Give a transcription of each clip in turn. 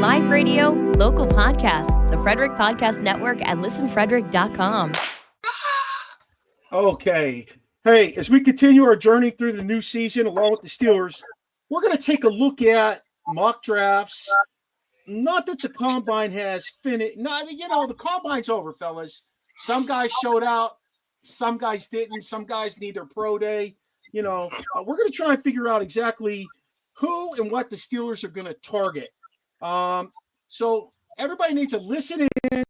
Live radio, local podcasts, the Frederick Podcast Network at listenfrederick.com. Okay. Hey, as we continue our journey through the new season along with the Steelers, we're going to take a look at mock drafts. Not that the combine has finished. No, the combine's over, fellas. Some guys showed out. Some guys didn't. Some guys need their pro day. We're going to try and figure out exactly who and what the Steelers are going to target. So everybody needs to listen in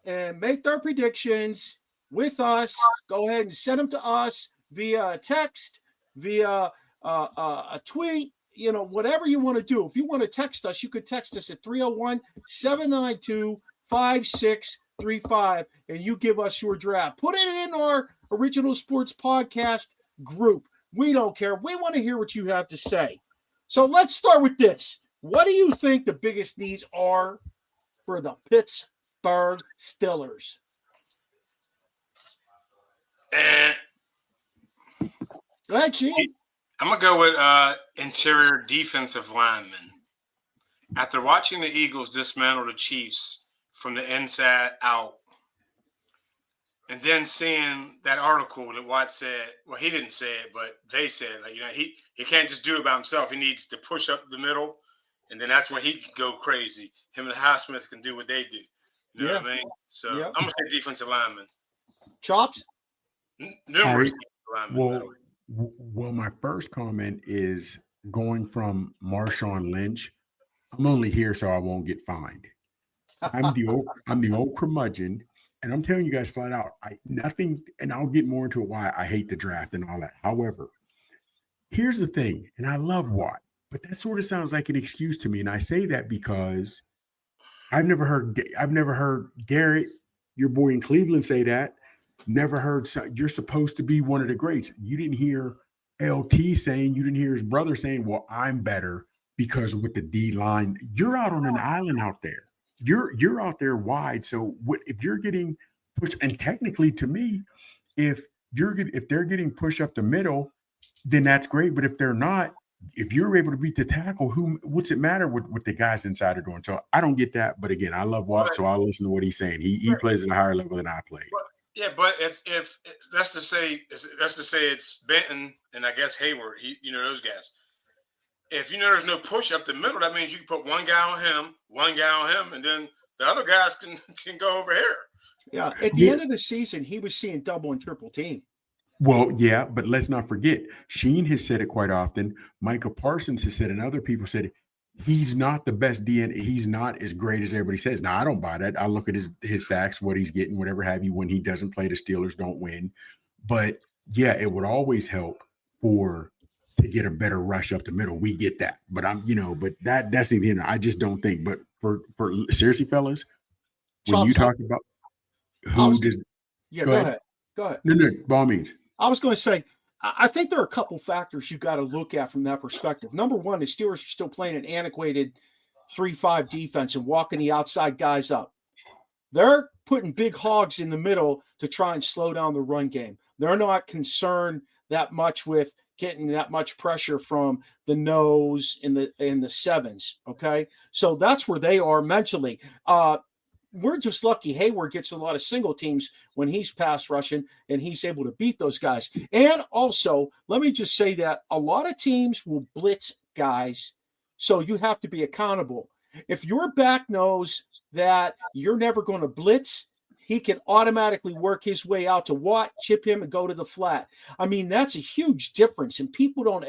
and make their predictions with us. Go ahead and send them to us via text, via a tweet, whatever you want to do. If you want to text us, you could text us at 301-792-5635, and you give us your draft. Put it in our Original Sports Podcast group. We don't care. We want to hear what you have to say. So let's start with this. What do you think the biggest needs are for the Pittsburgh Steelers? Go ahead, Sheen. I'm going to go with interior defensive linemen. After watching the Eagles dismantle the Chiefs from the inside out, and then seeing that article that Watt said, well, he didn't say it, but they said, he can't just do it by himself. He needs to push up the middle, and then that's when he can go crazy. Him and Highsmith can do what they do. You know what I mean? So I'm going to say defensive lineman. Chops? Numerous linemen. Well, my first comment is going from Marshawn Lynch. I'm only here so I won't get fined. I'm the old curmudgeon, and I'm telling you guys flat out, and I'll get more into it why I hate the draft and all that. However, here's the thing, and I love Watt, but that sort of sounds like an excuse to me, and I say that because I've never heard Garrett, your boy in Cleveland, say that. Never heard you're supposed to be one of the greats. You didn't hear LT saying, you didn't hear his brother saying, well, I'm better because with the D line, you're out on an island out there. You're out there wide. So if you're getting pushed, and technically to me, if they're getting pushed up the middle, then that's great. But if they're not, if you're able to beat the tackle, what's it matter what the guys inside are doing? So I don't get that. But again, I love Watt, so I'll listen to what he's saying. He plays at a higher level than I play. Yeah, but if that's to say it's Benton and I guess Hayward, those guys. If there's no push up the middle, that means you can put one guy on him, and then the other guys can go over here. Yeah, at the end of the season, he was seeing double and triple team. Well, yeah, but let's not forget, Sheen has said it quite often. Micah Parsons has said, and other people said it. He's not the best DN. He's not as great as everybody says. Now, I don't buy that. I look at his sacks, what he's getting, whatever have you. When he doesn't play, the Steelers don't win. But, yeah, it would always help to get a better rush up the middle. We get that. But that's the I just don't think. But for seriously, fellas, when you talk about who does – Yeah, go ahead. No, by all means. I was going to say, I think there are a couple factors you got to look at from that perspective. Number one, the Steelers are still playing an antiquated 3-5 defense and walking the outside guys up. They're putting big hogs in the middle to try and slow down the run game. They're not concerned that much with getting that much pressure from the nose in the sevens. Okay, so that's where they are mentally. We're just lucky Hayward gets a lot of single teams when he's pass rushing and he's able to beat those guys. And also, let me just say that a lot of teams will blitz guys, so you have to be accountable. If your back knows that you're never going to blitz, he can automatically work his way out to Watt, chip him, and go to the flat. I mean, that's a huge difference, and people don't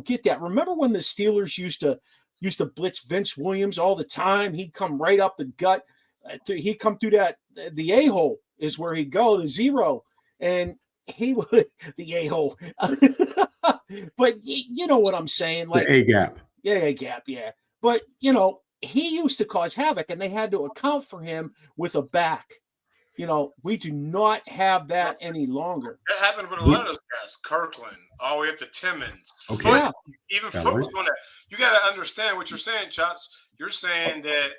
get that. Remember when the Steelers used to blitz Vince Williams all the time? He'd come right up the gut. He'd come through the A-hole is where he'd go, the zero. And he would, the A-hole. But you know what I'm saying? Like the A-gap. Yeah, A-gap, yeah. But, he used to cause havoc, and they had to account for him with a back. We do not have that any longer. That happened with a lot of those guys. Kirkland, all the way up to Timmons. Okay. Yeah. Even Foot was on that. You got to understand what you're saying, Chops. You're saying that,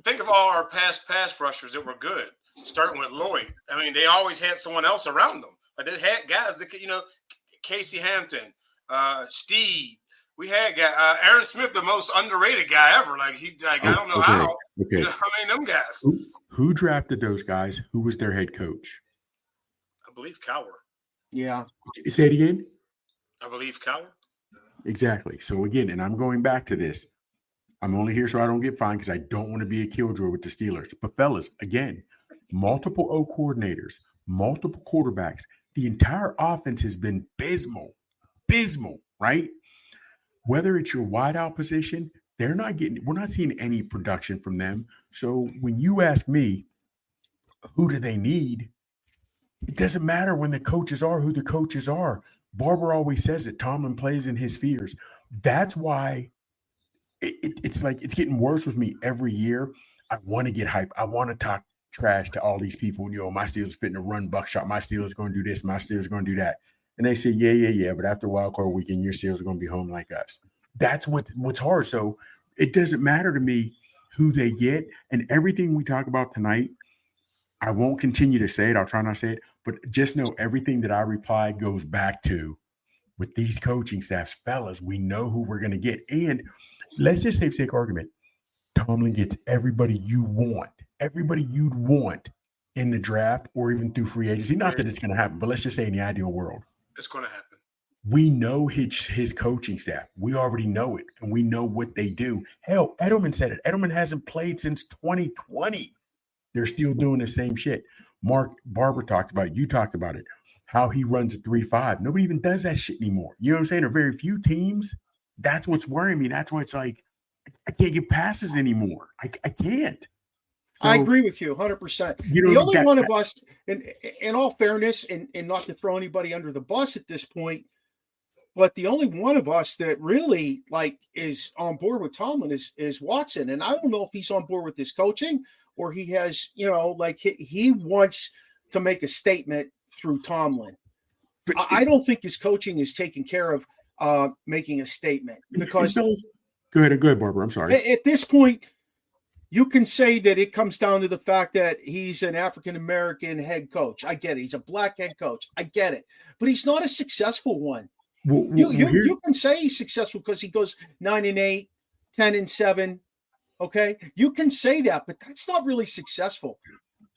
think of all our past pass rushers that were good, starting with Lloyd. I mean, they always had someone else around them. But they had guys that could, Casey Hampton, Steve, We had guy Aaron Smith, the most underrated guy ever. Like I don't know how. Okay. You know, I mean, them guys. Who drafted those guys? Who was their head coach? I believe Cowher. Yeah. Say it again. I believe Cowher. Exactly. So again, and I'm going back to this. I'm only here so I don't get fined because I don't want to be a killjoy with the Steelers. But fellas, again, multiple O coordinators, multiple quarterbacks. The entire offense has been abysmal, right? Whether it's your wideout position, we're not seeing any production from them. So when you ask me, who do they need? It doesn't matter when the coaches are who the coaches are. Barber always says it. Tomlin plays in his fears. That's why it's like it's getting worse with me every year. I want to get hype. I want to talk trash to all these people. You know, my Steelers fitting to run buckshot. My Steelers going to do this. My Steelers going to do that. And they say, yeah. But after wild card weekend, your Steelers are going to be home like us. That's what's hard. So it doesn't matter to me who they get. And everything we talk about tonight, I won't continue to say it. I'll try not to say it. But just know everything that I reply goes back to with these coaching staffs. Fellas, we know who we're going to get. And let's just say, for sake of argument, Tomlin gets everybody you'd want in the draft or even through free agency. Not that it's going to happen, but let's just say in the ideal world. It's going to happen. We know his coaching staff. We already know it, and we know what they do. Hell, Edelman said it. Edelman hasn't played since 2020. They're still doing the same shit. Mark Barber talked about it. You talked about it. How he runs a 3-5. Nobody even does that shit anymore. You know what I'm saying? There are very few teams. That's what's worrying me. That's why it's like I can't get passes anymore. I can't. So, I agree with you 100%. You know, the only one of us, in all fairness, and not to throw anybody under the bus at this point, but the only one of us that really is on board with Tomlin is Watson. And I don't know if he's on board with his coaching or he has, he wants to make a statement through Tomlin. But I don't think his coaching is taking care of making a statement because go ahead, Barbara. I'm sorry. At this point, you can say that it comes down to the fact that he's an African-American head coach. I get it. He's a black head coach. I get it. But he's not a successful one. You can say he's successful because he goes 9-8, 10-7. Okay. You can say that, but that's not really successful.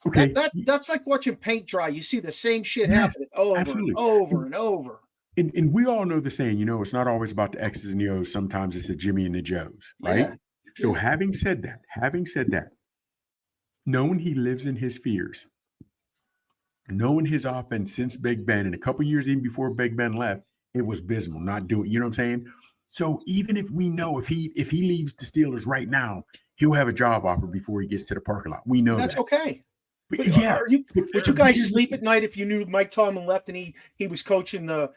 Okay. That's like watching paint dry. You see the same shit happen over and over and over. And we all know the saying, it's not always about the X's and the O's. Sometimes it's the Jimmy and the Joes, right? Yeah. So having said that, knowing he lives in his fears, knowing his offense since Big Ben and a couple years even before Big Ben left, it was abysmal. Not doing, you know what I'm saying? So even if we know if he leaves the Steelers right now, he'll have a job offer before he gets to the parking lot. We know that's that. Okay. But yeah. Would you guys sleep at night if you knew Mike Tomlin left and he was coaching the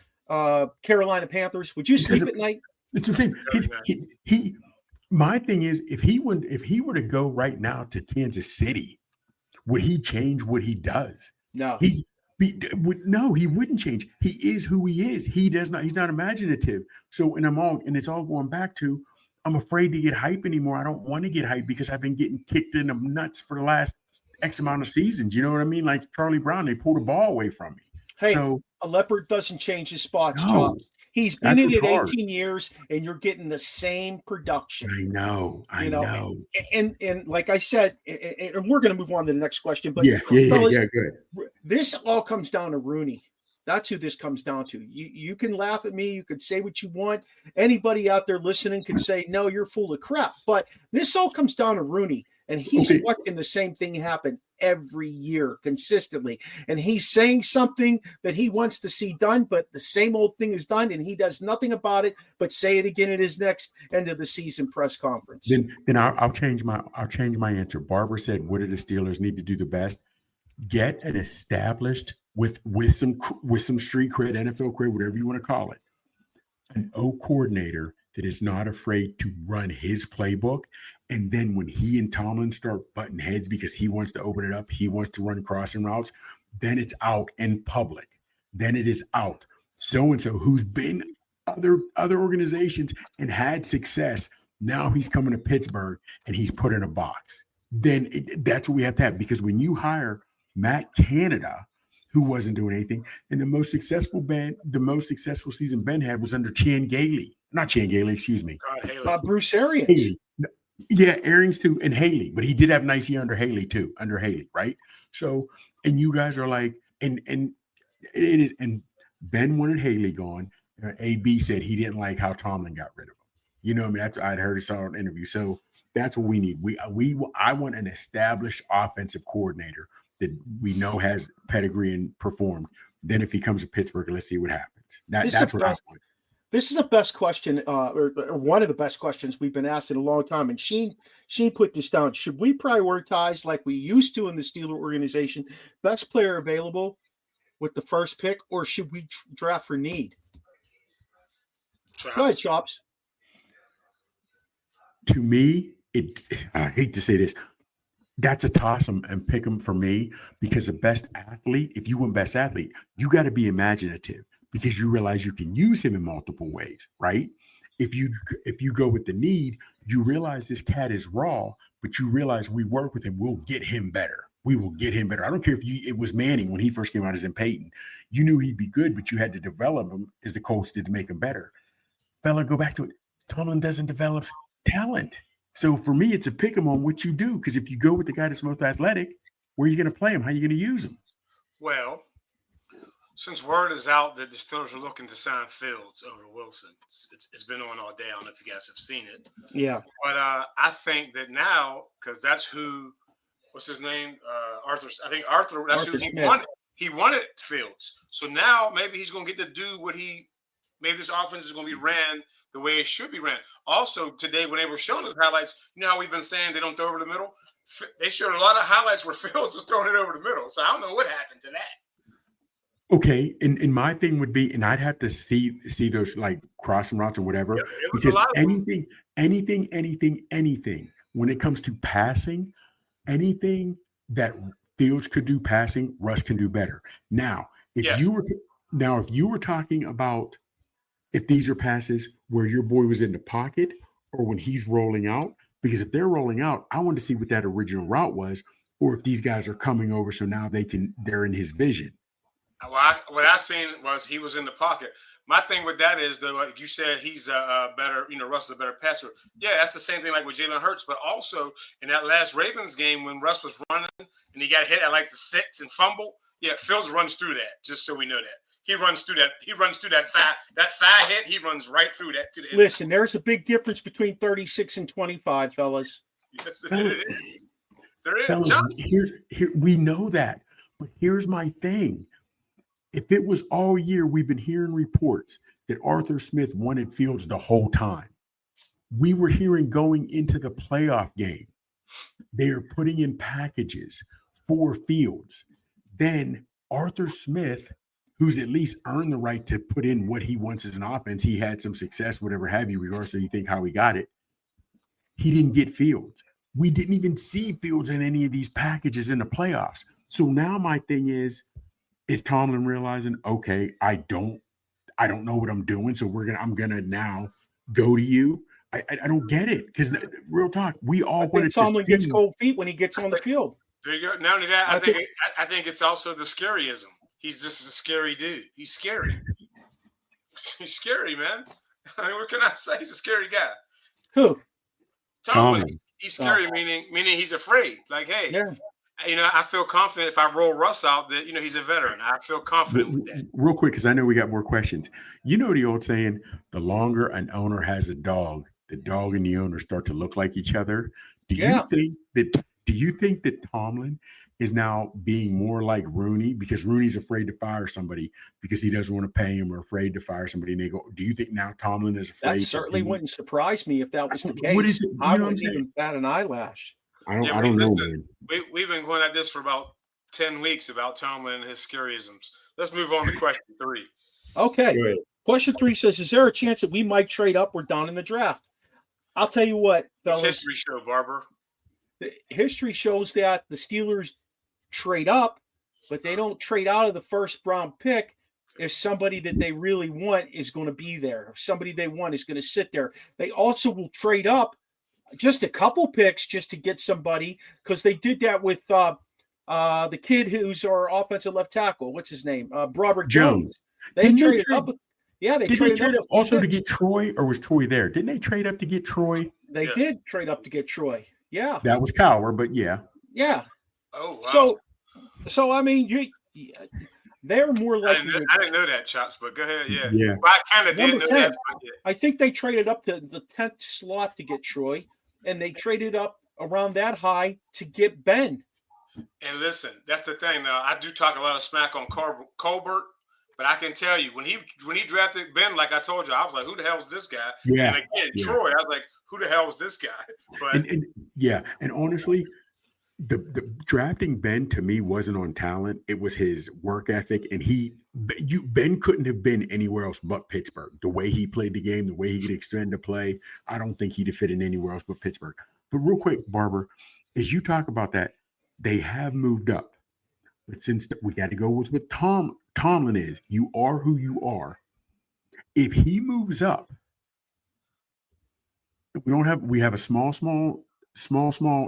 Carolina Panthers? Would you sleep at night? That's the thing. My thing is, if he were to go right now to Kansas City, would he change what he does? No. No, he wouldn't change. He is who he is. He's not imaginative. So, and it's all going back to, I'm afraid to get hype anymore. I don't want to get hype because I've been getting kicked in the nuts for the last X amount of seasons. You know what I mean? Like Charlie Brown, they pulled the ball away from me. Hey, a leopard doesn't change his spots, John. He's been in it 18 years, and you're getting the same production. I know. And like I said, and we're going to move on to the next question. But fellas, good. This all comes down to Rooney. That's who this comes down to. You can laugh at me. You can say what you want. Anybody out there listening can say, no, you're full of crap. But this all comes down to Rooney. And he's watching the same thing happen every year consistently. And he's saying something that he wants to see done, but the same old thing is done, and he does nothing about it but say it again at his next end of the season press conference. Then I'll change my answer. Barbara said, what do the Steelers need to do the best? Get an established with some street cred, NFL cred, whatever you want to call it, an O coordinator that is not afraid to run his playbook. And then when he and Tomlin start butting heads because he wants to open it up, he wants to run crossing routes, then it's out in public. Then it is out. So-and-so who's been other organizations and had success, now he's coming to Pittsburgh and he's put in a box. Then that's what we have to have. Because when you hire Matt Canada, who wasn't doing anything. And the most successful season Ben had was under Chan Gailey. Not Chan Gailey, excuse me. Haley. Bruce Arians. Haley. Yeah, Arians too, and Haley. But he did have a nice year under Haley too, right? So, and you guys are like, and it is, and Ben wanted Haley gone. AB said he didn't like how Tomlin got rid of him. You know what I mean? That's I'd heard it on an interview. So that's what we need. I want an established offensive coordinator that we know has pedigree and performed. Then if he comes to Pittsburgh, let's see what happens. That's what I want. This is the best question, or one of the best questions we've been asked in a long time. And Sheen put this down. Should we prioritize, like we used to in the Steeler organization, best player available with the first pick, or should we draft for need? Go ahead, Chops. To me, I hate to say this, that's a toss 'em and pick 'em for me, because the best athlete, if you want best athlete, you got to be imaginative, because you realize you can use him in multiple ways, right? If you go with the need, you realize this cat is raw, but you realize we work with him, we'll get him better. We will get him better. I don't care if it was Manning when he first came out as in Peyton. You knew he'd be good, but you had to develop him as the coach did to make him better. Fella, go back to it. Tomlin doesn't develop talent. So for me, it's a pick 'em on what you do, because if you go with the guy that's most athletic, where are you going to play him? How are you going to use him? Well, since word is out that the Steelers are looking to sign Fields over Wilson, it's been on all day. I don't know if you guys have seen it. Yeah. But I think that now, because that's who, what's his name? Arthur. I think Arthur, that's who he wanted. He wanted Fields. So now maybe he's going to get to do maybe this offense is going to be ran the way it should be ran. Also, today, when they were showing us highlights, you know how we've been saying they don't throw over the middle? They showed a lot of highlights where Fields was throwing it over the middle. So I don't know what happened to that. Okay, and my thing would be, and I'd have to see those like crossing routes or whatever, because anything when it comes to passing, anything that Fields could do passing, Russ can do better. Now, if you were talking about if these are passes where your boy was in the pocket or when he's rolling out, because if they're rolling out, I want to see what that original route was, or if these guys are coming over so now they're in his vision. Well, what I seen was he was in the pocket. My thing with that is, though, like you said, he's a better, Russ is a better passer. Yeah, that's the same thing like with Jalen Hurts. But also in that last Ravens game when Russ was running and he got hit at like the 6 and fumble, yeah, Fields runs through that, just so we know that. He runs through that. He runs through that thigh hit. He runs right through that to the end. Listen, there's a big difference between 36 and 25, fellas. Yes, it is. There is. Fellas, here, we know that. But here's my thing. If it was all year, we've been hearing reports that Arthur Smith wanted Fields the whole time. We were hearing going into the playoff game, they are putting in packages for Fields. Then Arthur Smith, who's at least earned the right to put in what he wants as an offense, he had some success, whatever have you, regardless of you think how he got it. He didn't get Fields. We didn't even see Fields in any of these packages in the playoffs. So now my thing is Tomlin realizing, okay, I don't know what I'm doing, so I'm gonna now go to you. I don't get it, because real talk, we all want to. Tomlin gets cold feet when he gets on the field. There you go. Not only that, I think it's also the scaryism. He's just a scary dude. He's scary. He's scary, man. I mean, what can I say? He's a scary guy. Who? Tomlin. He's scary, meaning he's afraid. Like, hey. Yeah. I feel confident if I roll Russ out that, he's a veteran. I feel confident with that. Real quick, because I know we got more questions. You know the old saying, the longer an owner has a dog, the dog and the owner start to look like each other. Do you think that Tomlin is now being more like Rooney, because Rooney's afraid to fire somebody because he doesn't want to pay him, or afraid to fire somebody? And they go, do you think now Tomlin is afraid? That certainly wouldn't surprise me if that was the case. What is it? I wouldn't even bat an eyelash. I don't know, man. We've been going at this for about 10 weeks about Tomlin and his scaryisms. Let's move on to question 3. Okay. Question 3 says, is there a chance that we might trade up or down in the draft? I'll tell you what, fellas. It's history show, Barber. The history shows that the Steelers trade up, but they don't trade out of the first round pick if somebody that they really want is going to be there. If somebody they want is going to sit there. They also will trade up just a couple picks just to get somebody, because they did that with The kid who's our offensive left tackle, what's his name? Robert Jones. They traded up. Yeah, they traded up also to get Troy, or was Troy there? Didn't they trade up to get Troy? They did trade up to get Troy. Yeah. That was Cowher, but yeah. Yeah. Oh, wow. So I mean, they're more likely. I didn't know that, Chops, but go ahead. Yeah. Yeah. Well, I kind of did know 10. that. But I think they traded up to the 10th slot to get Troy, and they traded up around that high to get Ben. And listen, that's the thing. Now, I do talk a lot of smack on Colbert, but I can tell you when he drafted Ben, like I told you, I was like, "Who the hell is this guy?" Yeah. And again, Troy, I was like, "Who the hell is this guy?" But and honestly, the drafting Ben to me wasn't on talent; it was his work ethic, and Ben couldn't have been anywhere else but Pittsburgh. The way he played the game, the way he could extend the play, I don't think he'd have fit in anywhere else but Pittsburgh. But real quick, Barber, as you talk about that, they have moved up. But since we got to go with what Tomlin is, you are who you are. If he moves up, we have a small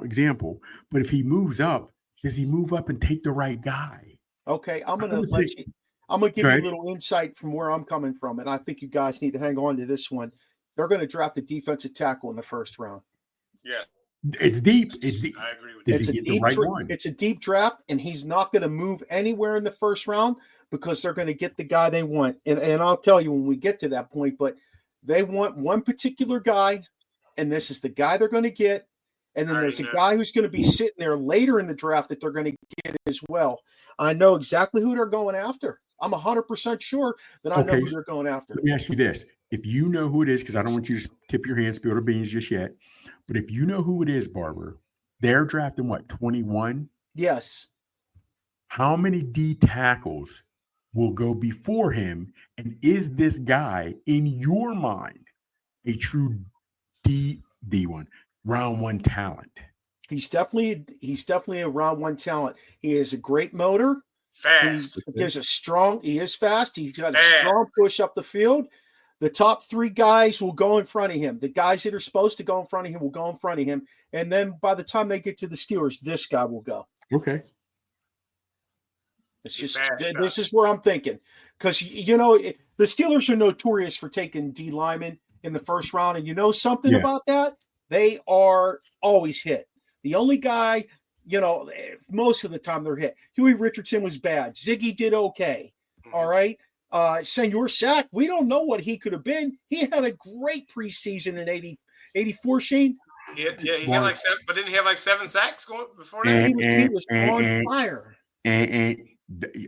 example, but if he moves up, does he move up and take the right guy? Okay, I'm gonna give you a little insight from where I'm coming from, and I think you guys need to hang on to this one. They're going to draft a defensive tackle in the first round. Yeah. It's deep. I agree with you. Does he get the right one? It's a deep draft, and he's not going to move anywhere in the first round because they're going to get the guy they want. And I'll tell you when we get to that point, but they want one particular guy, and this is the guy they're going to get. And then there's a guy who's going to be sitting there later in the draft that they're going to get as well. I know exactly who they're going after. I'm 100% sure that I know who they're going after. Let me ask you this. If you know who it is, because I don't want you to tip your hand, spill the beans just yet, but if you know who it is, Barber, they're drafting what, 21? Yes. How many D tackles will go before him? And is this guy, in your mind, a true D1, round one talent? He's definitely a round one talent. He has a great motor. Fast. He is fast. He's got a strong push up the field. The top three guys will go in front of him. The guys that are supposed to go in front of him will go in front of him. And then by the time they get to the Steelers, this guy will go. Okay. It's just this is where I'm thinking. Because, the Steelers are notorious for taking D linemen in the first round. And you know something about that? They are always hit. The only guy, most of the time they're hit. Huey Richardson was bad. Ziggy did okay. All right. Senor Sack, we don't know what he could have been. He had a great preseason in 84, Shane. He had like 7, but didn't he have like 7 sacks going before that? He was on fire. And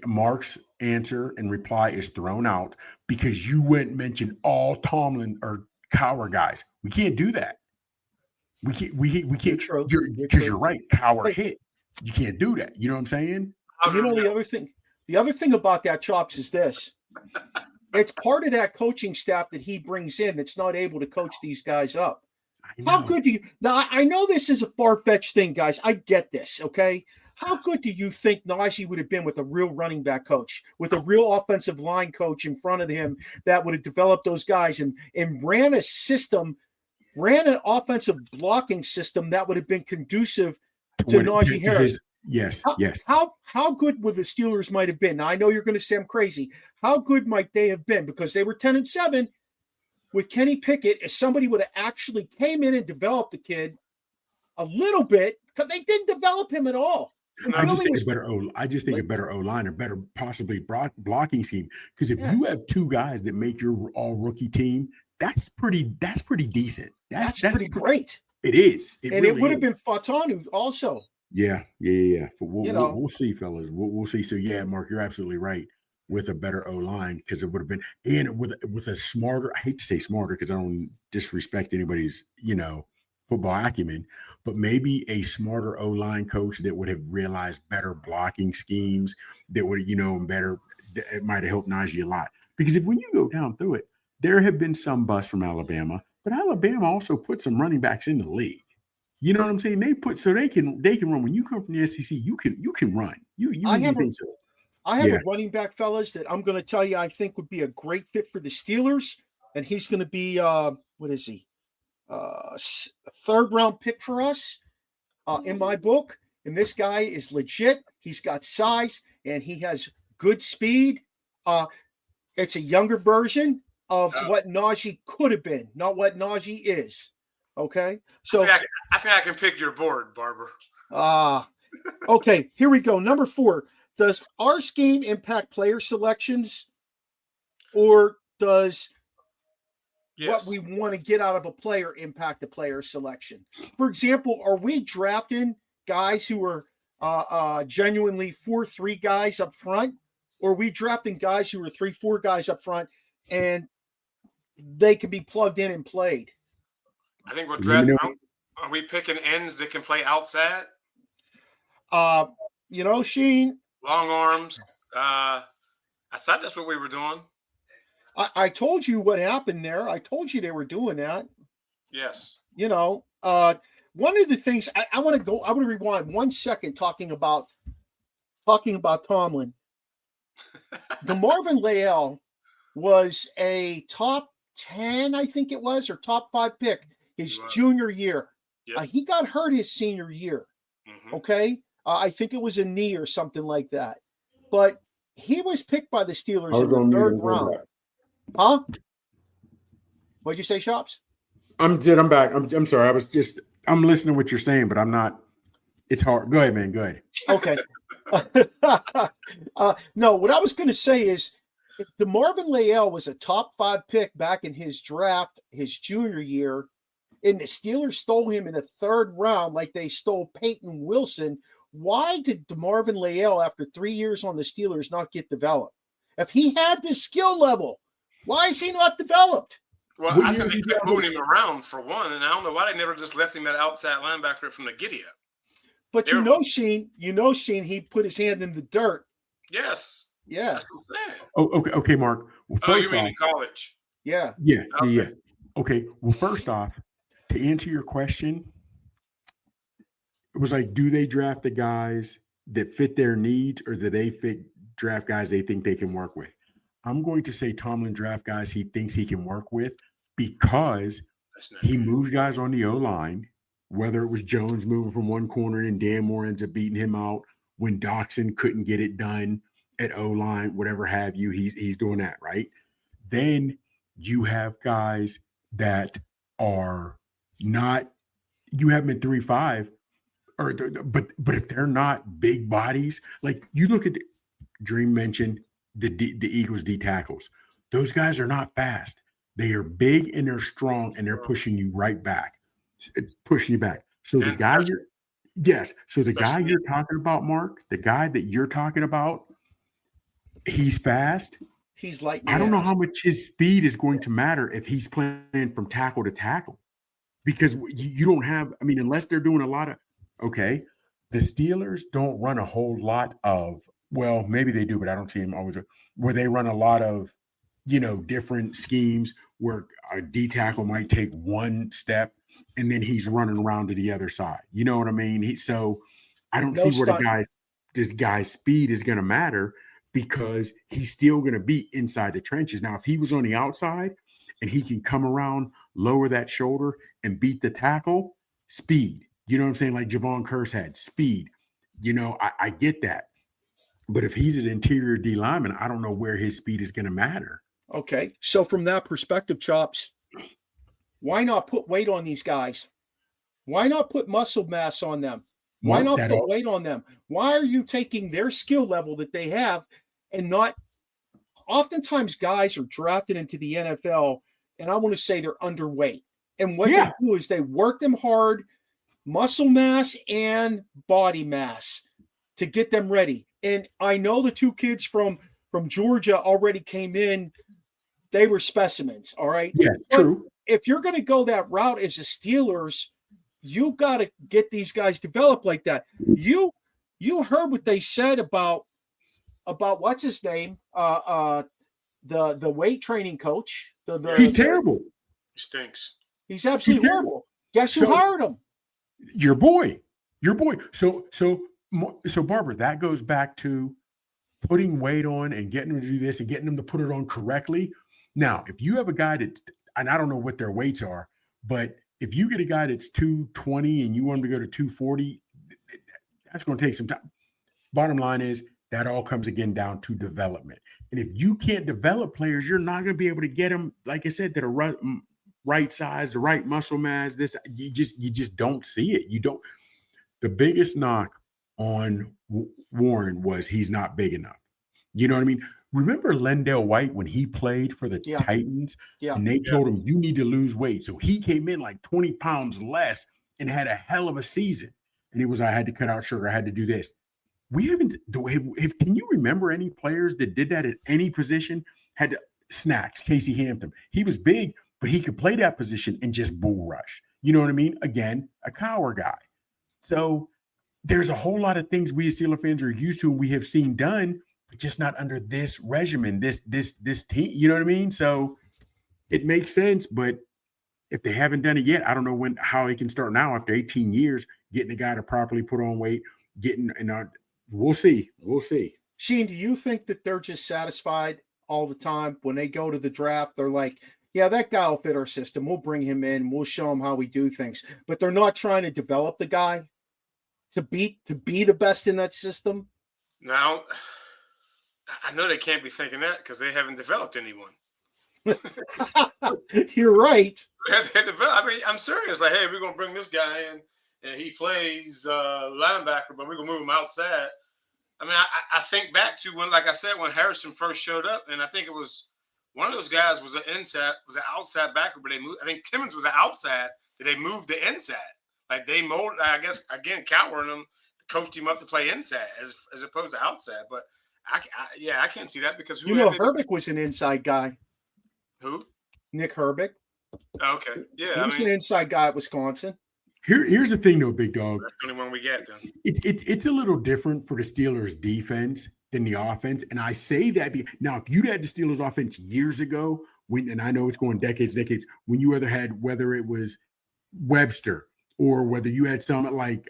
Mark's answer and reply is thrown out because you wouldn't mention all Tomlin or Cowher guys. We can't do that. We can't because you're right. Cowher hit. You can't do that. You know what I'm saying? The other thing about that, Chops, is this. It's part of that coaching staff that he brings in that's not able to coach these guys up. How good do you – now, I know this is a far-fetched thing, guys. I get this, okay? How good do you think Najee would have been with a real running back coach, with a real offensive line coach in front of him that would have developed those guys and ran an offensive blocking system that would have been conducive to Najee Harris? Yes. How good would the Steelers might have been? Now, I know you're going to say I'm crazy. How good might they have been? Because they were 10-7 with Kenny Pickett. If somebody would have actually came in and developed the kid a little bit, because they didn't develop him at all. I just think a better O-line or better possibly blocking scheme. Because if you have two guys that make your all rookie team, that's pretty decent. That's pretty great. It is. It would have been Fatanu also. Yeah. We'll see, fellas. We'll see. So yeah, Mark, you're absolutely right. With a better O-line, because it would have been, and with a smarter, I hate to say smarter because I don't disrespect anybody's, football acumen, but maybe a smarter O-line coach that would have realized better blocking schemes that would, it might have helped Najee a lot. Because when you go down through it, there have been some busts from Alabama, but Alabama also put some running backs in the league. You know what I'm saying? They can run. When you come from the SEC, you can run. I have a running back, fellas, that I'm going to tell you I think would be a great fit for the Steelers, and he's going to be what is he? A third round pick for us in my book. And this guy is legit. He's got size, and he has good speed. It's a younger version of what Najee could have been, not what Najee is. Okay, so I think I can pick your board, Barber. Okay, here we go. Number 4. Does our scheme impact player selections, or does what we want to get out of a player impact the player selection? For example, are we drafting guys who are genuinely 4-3 guys up front, or are we drafting guys who are 3-4 guys up front and they can be plugged in and played? I think we're drafting. Are we picking ends that can play outside? Sheen. Long arms. I thought that's what we were doing. I told you what happened there. I told you they were doing that. Yes. One of the things I want to rewind 1 second talking about Tomlin. DeMarvin Leal was a top 10, I think it was, or top 5 pick his junior year. Yep. He got hurt his senior year. Mm-hmm. Okay. I think it was a knee or something like that. But he was picked by the Steelers in the 3rd round. Huh? What'd you say, Shops? I'm back. I'm sorry. I'm listening to what you're saying, but I'm not. It's hard. Go ahead, man. Go ahead. Okay. No, what I was going to say is if DeMarvin Leal was a top 5 pick back in his draft, his junior year, and the Steelers stole him in the 3rd round like they stole Peyton Wilson, why did DeMarvin Leal, after 3 years on the Steelers, not get developed? If he had this skill level, why is he not developed? Well, I think they kept moving him around for one, and I don't know why they never just left him at outside linebacker from the giddy up. But Sheen, he put his hand in the dirt. Yes. Yeah. That's what I'm saying. Oh, okay, Mark. Well, you mean in college? Yeah. Yeah. Okay. Well, first off, to answer your question, it was like, do they draft the guys that fit their needs, or do they draft guys they think they can work with? I'm going to say Tomlin draft guys he thinks he can work with because he moves guys on the O-line, whether it was Jones moving from one corner and Dan Moore ends up beating him out when Doxson couldn't get it done at O-line, whatever have you, he's doing that, right? Then you have guys that are not, you have them at 3-5, but if they're not big bodies, like you look at Dream mentioned the Eagles D tackles. Those guys are not fast. They are big and they're strong and they're pushing you right back, pushing you back. So the guy you're talking about, Mark, the guy that you're talking about, he's fast. He's like, I don't know how much his speed is going to matter if he's playing from tackle to tackle, because you don't have, I mean, unless they're doing a lot of, okay, the Steelers don't run a whole lot of, well, maybe they do, but I don't see them always, where they run a lot of, different schemes where a D tackle might take one step and then he's running around to the other side. You know what I mean? So I don't see where this guy's speed is going to matter, because he's still going to be inside the trenches. Now, if he was on the outside and he can come around, lower that shoulder and beat the tackle, speed. You know what I'm saying? Like Javon Curse had speed. I get that. But if he's an interior D lineman, I don't know where his speed is going to matter. Okay. So from that perspective, Chops, why not put weight on these guys? Why not put muscle mass on them? Why not put weight on them? Why are you taking their skill level that they have and not – oftentimes guys are drafted into the NFL, and I want to say they're underweight. And what they do is they work them hard, muscle mass and body mass, to get them ready. And I know the 2 kids from Georgia already came in. They were specimens, all right? Yeah, but true. If you're going to go that route as the Steelers, you got to get these guys developed like that. You heard what they said about what's his name? The weight training coach. He's terrible. He stinks. He's absolutely horrible. Guess who hired him? Your boy. So Barbara, that goes back to putting weight on and getting them to do this and getting them to put it on correctly. Now, if you have a guy that, and I don't know what their weights are, but if you get a guy that's 220 and you want him to go to 240, that's going to take some time. bottom line is that all comes again down to development. And if you can't develop players, you're not going to be able to get them, like I said, that are right size, the right muscle mass. This you just don't see it. You don't. The biggest knock on Warren was he's not big enough. You know what I mean? Remember Lendell White when he played for the Titans? Yeah. And they told him, you need to lose weight. So he came in like 20 pounds less and had a hell of a season. And he was, I had to cut out sugar. I had to do this. We haven't, can you remember any players that did that at any position? Had to, Snacks, Casey Hampton. He was big, but he could play that position and just bull rush. You know what I mean? Again, a cower guy. So there's a whole lot of things we as Steelers fans are used to and we have seen done, but just not under this regimen, this team. You know what I mean? So it makes sense, but if they haven't done it yet, I don't know how he can start now after 18 years, getting a guy to properly put on weight, we'll see. We'll see. Sheen, do you think that they're just satisfied all the time when they go to the draft? They're like, yeah, that guy will fit our system. We'll bring him in. We'll show him how we do things. But they're not trying to develop the guy to be the best in that system. Now, I know they can't be thinking that because they haven't developed anyone. You're right. I mean, I'm serious. Like, hey, we're going to bring this guy in, and he plays linebacker, but we're going to move him outside. I mean, I think back to when, like I said, when Harrison first showed up, and I think it was one of those guys was an outside backer, but they moved. I think Timmons was an outside, that they moved the inside. Like they molded, I guess, again, cowering him, coached him up to play inside as opposed to outside. But I can't see that because Herbig was an inside guy. Who? Nick Herbig. Okay, yeah, he was an inside guy at Wisconsin. Here's the thing, though, big dog. That's the only one we get then. It's a little different for the Steelers' defense than the offense, and I say that now, if you had the Steelers' offense years ago, and I know it's going decades, when you whether it was Webster or whether you had some like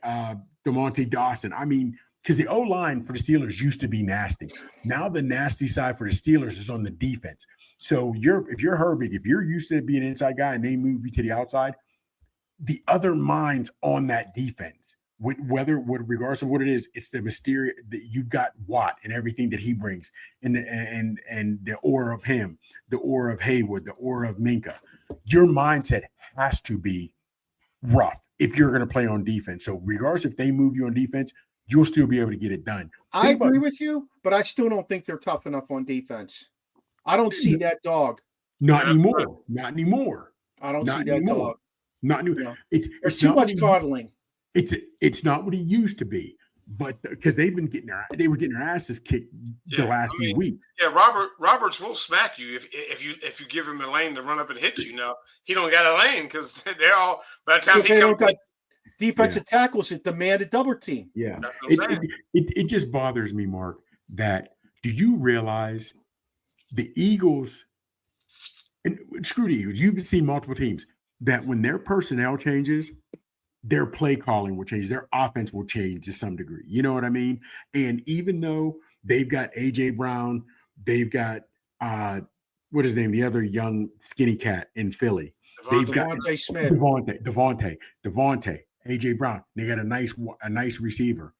DeMonte Dawson, I mean, because the O-line for the Steelers used to be nasty. Now the nasty side for the Steelers is on the defense. So if you're Herbig, if you're used to being an inside guy and they move you to the outside, the other minds on that defense, regardless of what it is, it's the mysterious that you've got Watt and everything that he brings, and the aura of him, the aura of Haywood, the aura of Minka. Your mindset has to be rough if you're going to play on defense. So regardless if they move you on defense, you'll still be able to get it done. I agree with you, but I still don't think they're tough enough on defense. I don't see that dog. Not anymore. Not anymore. I don't see that dog. Not new. No. It's too much coddling. It's not what he used to be, but because they were getting their asses kicked the last few weeks. Yeah, Roberts will smack you if you give him a lane to run up and hit you. Now he don't got a lane because they're all by the time he comes got defensive tackles that demand a double team. Yeah, it just bothers me, Mark. That do you realize the Eagles and screw the Eagles? You've seen multiple teams that when their personnel changes, their play calling will change, their offense will change to some degree. You know what I mean? And even though they've got A.J. Brown, they've got what is his name, the other young skinny cat in Philly. They've got Devontae Smith, Devontae, A.J. Brown. They got a nice receiver,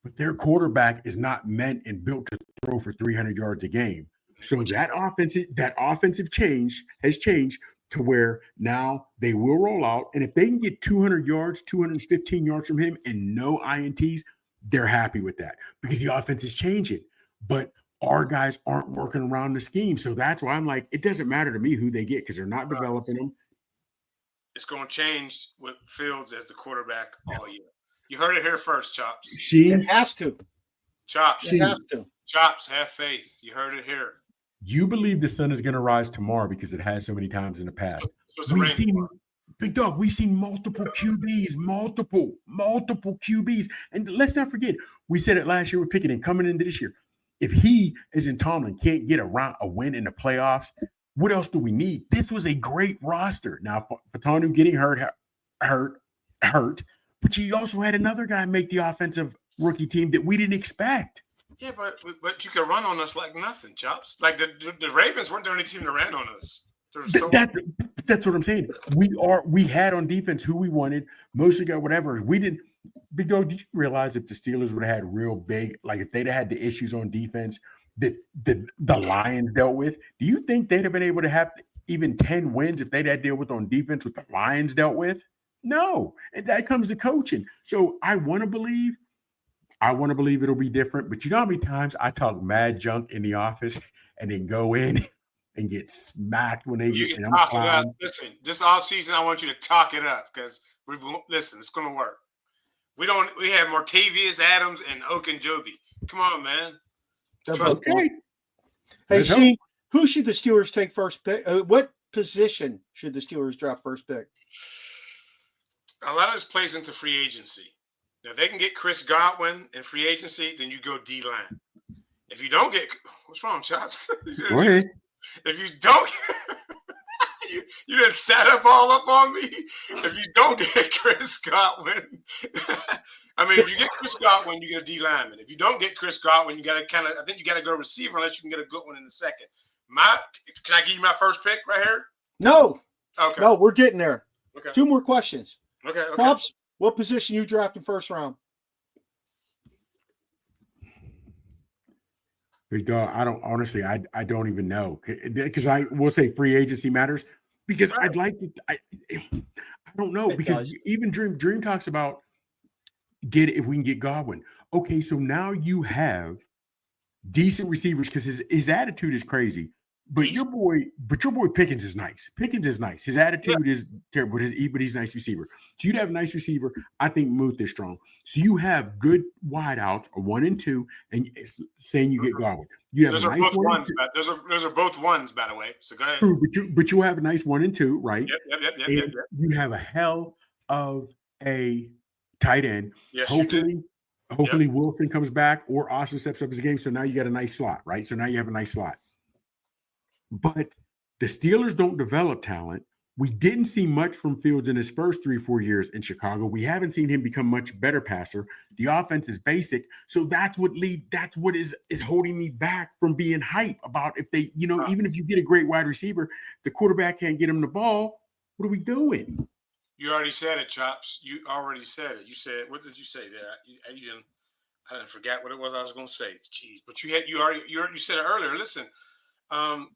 but their quarterback is not meant and built to throw for 300 yards a game. So that offensive change has changed to where now they will roll out. And if they can get 200 yards, 215 yards from him and no INTs, they're happy with that because the offense is changing. But our guys aren't working around the scheme. So that's why I'm like, it doesn't matter to me who they get because they're not developing them. It's going to change with Fields as the quarterback all year. You heard it here first, Chops. It has to. Chops. It has to. Chops, have faith. You heard it here. You believe the sun is going to rise tomorrow because it has so many times in the past. We've seen multiple QBs, multiple QBs. And let's not forget, we said it last year with Pickett and coming into this year. If he, as in Tomlin, can't get a win in the playoffs, what else do we need? This was a great roster. Now, Fatanu getting hurt, but you also had another guy make the offensive rookie team that we didn't expect. Yeah, but you could run on us like nothing, Chops. Like the Ravens weren't the only team that ran on us. That's what I'm saying. We had on defense who we wanted. Mostly got whatever. We didn't. Big Dog, did you realize if the Steelers would have had real big, like if they'd have had the issues on defense that the Lions dealt with, do you think they'd have been able to have even 10 wins if they'd had to deal with on defense what the Lions dealt with? No. And that comes to coaching. So I want to believe it'll be different. But you know how many times I talk mad junk in the office and then go in and get smacked when they You get can and talk it up. Listen, this offseason, I want you to talk it up because listen, it's going to work. We have Martavius Adams and Okunjobi. Come on, man. Okay. Hey, Sheen, who should the Steelers take first pick? What position should the Steelers draft first pick? A lot of this plays into free agency. Now, if they can get Chris Godwin in free agency, then you go D-line. If you don't get – what's wrong, Chops? Go ahead. If you don't – you done sat all up on me. If you don't get Chris Godwin – I mean, if you get Chris Godwin, you get a D-lineman. If you don't get Chris Godwin, you got to kind of – I think you got to go receiver unless you can get a good one in the second. Can I give you my first pick right here? No. Okay. No, we're getting there. Okay. 2 more questions. Okay. Pops, what position you draft in first round? I don't honestly. I don't even know because I will say free agency matters because right. I'd like to. I don't know because even Dream talks about if we can get Godwin. Okay, so now you have decent receivers because his attitude is crazy. But your boy Pickens is nice. Pickens is nice. His attitude is terrible, but he's a nice receiver. So you'd have a nice receiver. I think Muth is strong. So you have good wideouts, a 1 and 2, and it's saying you get Godwin. You have those a are nice both ones. Those are both ones, by the way. So go ahead. True, but you have a nice 1 and 2, right? Yep. You have a hell of a tight end. Yes, Hopefully Wilson comes back or Austin steps up his game. So now you got a nice slot, right? So now you have a nice slot. But the Steelers don't develop talent. We didn't see much from Fields in his first 3-4 years in Chicago. We haven't seen him become much better passer. The offense is basic. So that's what is holding me back from being hype about if they, even if you get a great wide receiver, the quarterback can't get him the ball. What are we doing? You already said it, Chops. You already said it. You said, what did you say there? I didn't forget what it was I was going to say. Jeez, but you said it earlier. Listen,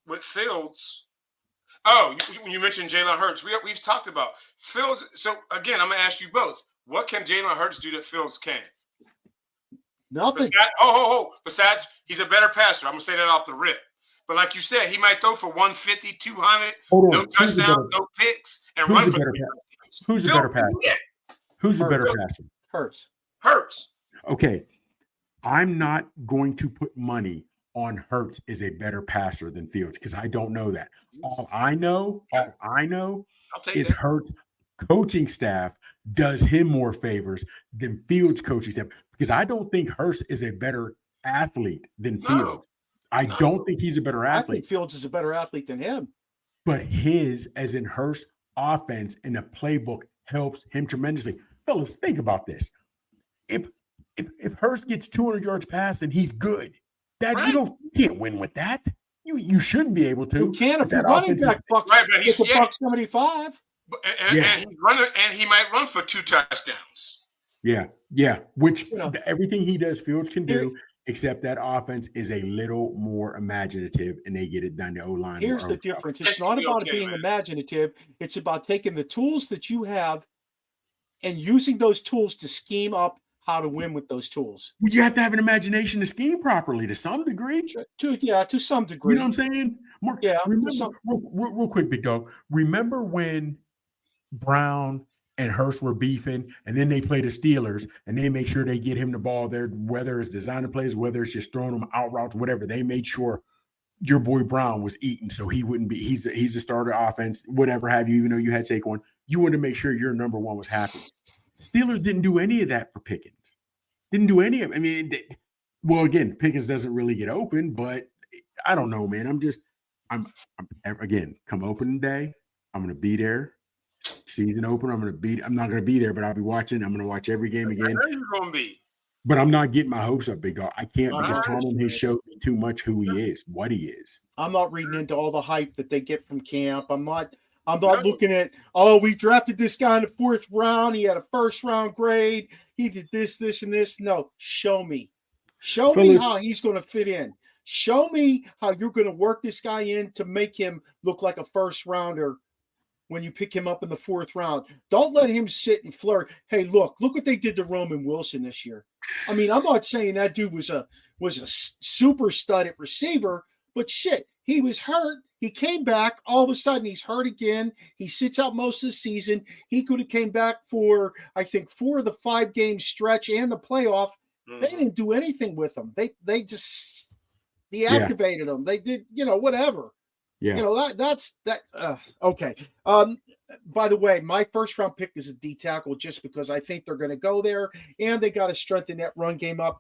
with Fields. Oh, when you mentioned Jalen Hurts, we've talked about Fields. So again, I'm going to ask you both: what can Jalen Hurts do that Fields can't? Nothing. Besides, he's a better passer. I'm going to say that off the rip. But like you said, he might throw for 150, 200, no touchdowns, no picks, and run for 300. Who's a better passer? Who's a better passer? Hurts. Okay, I'm not going to put money on Hurts is a better passer than Fields because I don't know that. All I know is Hurts coaching staff does him more favors than Fields coaching staff because I don't think Hurts is a better athlete than Fields. I don't think he's a better athlete. I think Fields is a better athlete than him. But his, as in Hurts, offense in the playbook helps him tremendously. Fellas, think about this. If Hurts gets 200 yards passing, he's good. You can't win with that. You shouldn't be able to. You can if you're running back bucks. Right, but it's a $1.75. And he might run for 2 touchdowns. Yeah. Which everything he does, Fields can do, except that offense is a little more imaginative, and they get it done to O-line. Here's the difference. It's not about being imaginative. It's about taking the tools that you have and using those tools to scheme up how to win with those tools. You have to have an imagination to scheme properly to some degree. To some degree. You know what I'm saying? Real quick, Big Dog. Remember when Brown and Hurst were beefing, and then they play the Steelers, and they make sure they get him the ball there, whether it's designing plays, whether it's just throwing them out routes, whatever. They made sure your boy Brown was eating, so he wouldn't be. He's a starter offense, whatever have you. Even though you had Saquon, you wanted to make sure your number one was happy. Steelers didn't do any of that for Pickens. Didn't do any of it. I mean, again, Pickens doesn't really get open, but I don't know, man. I'm again, come opening day, I'm going to be there. Season opener, I'm not going to be there, but I'll be watching. I'm going to watch every game again. Where are you going to be? But I'm not getting my hopes up, Big Dog. I can't because Tomlin has showed me too much who he is, what he is. I'm not reading into all the hype that they get from camp. I'm I'm not looking at, we drafted this guy in the 4th round. He had a 1st-round grade. He did this, this, and this. No, show me. Show me how he's going to fit in. Show me how you're going to work this guy in to make him look like a 1st-rounder when you pick him up in the 4th round. Don't let him sit and flirt. Hey, look what they did to Roman Wilson this year. I mean, I'm not saying that dude was a super stud at receiver, but shit, he was hurt. He came back. All of a sudden, he's hurt again. He sits out most of the season. He could have came back for, I think, 4 of the 5-game stretch and the playoff. Mm-hmm. They didn't do anything with him. They just deactivated him. They did, whatever. Yeah. That's that. Okay. By the way, my 1st-round pick is a D tackle just because I think they're going to go there, and they got to strengthen that run game up.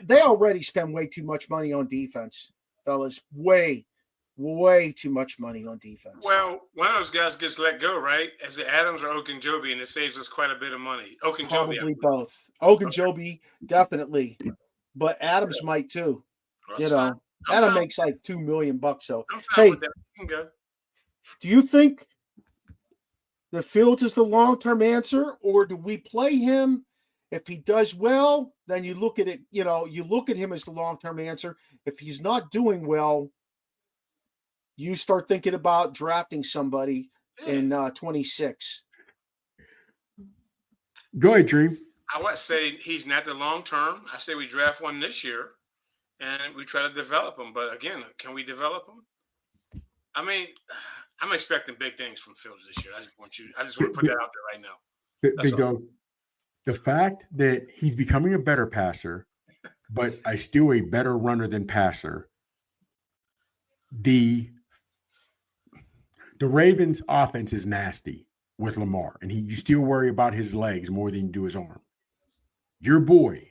They already spend way too much money on defense, fellas. Way too much money on defense. Well, one of those guys gets let go, right? Is it Adams or Ogunjobi, and it saves us quite a bit of money. Probably both. Ogunjobi, definitely, but Adams might too. Adam makes like $2 million. So hey, do you think the Fields is the long-term answer, or do we play him? If he does well, then you look at it. You look at him as the long-term answer. If he's not doing well, you start thinking about drafting somebody in 26. Go ahead, Dream. I would say he's not the long-term. I say we draft one this year, and we try to develop him. But again, can we develop him? I mean, I'm expecting big things from Fields this year. I just want to put that out there right now. Big dog. The fact that he's becoming a better passer, but still a better runner than passer. The Ravens' offense is nasty with Lamar, and you still worry about his legs more than you do his arm. Your boy,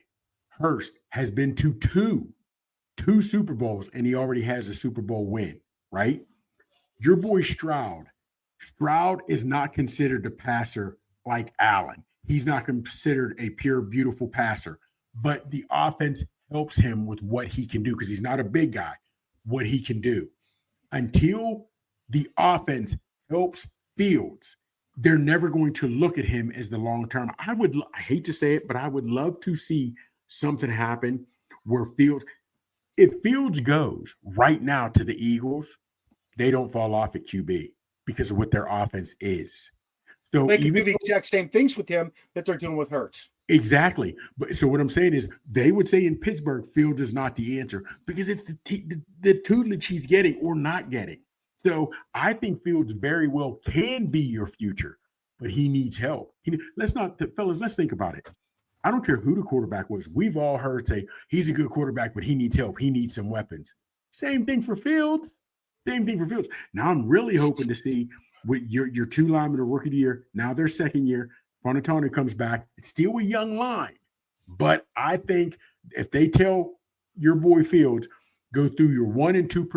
Hurst, has been to two Super Bowls, and he already has a Super Bowl win, right? Your boy Stroud is not considered a passer like Allen. He's not considered a pure, beautiful passer, but the offense helps him with what he can do because he's not a big guy, what he can do. Until the offense helps Fields, they're never going to look at him as the long term. I hate to say it, but I would love to see something happen where if Fields goes right now to the Eagles, they don't fall off at QB because of what their offense is. So they can do the exact same things with him that they're doing with Hurts. Exactly. But so what I'm saying is they would say in Pittsburgh, Fields is not the answer because it's the tutelage he's getting or not getting. So I think Fields very well can be your future, but he needs help. Let's think about it. I don't care who the quarterback was. We've all heard say he's a good quarterback, but he needs help. He needs some weapons. Same thing for Fields. Now I'm really hoping to see with your 2 linemen are rookie of the year. Now their second year. Fonatoni comes back. It's still a young line. But I think if they tell your boy Fields, go through your 1 and 2,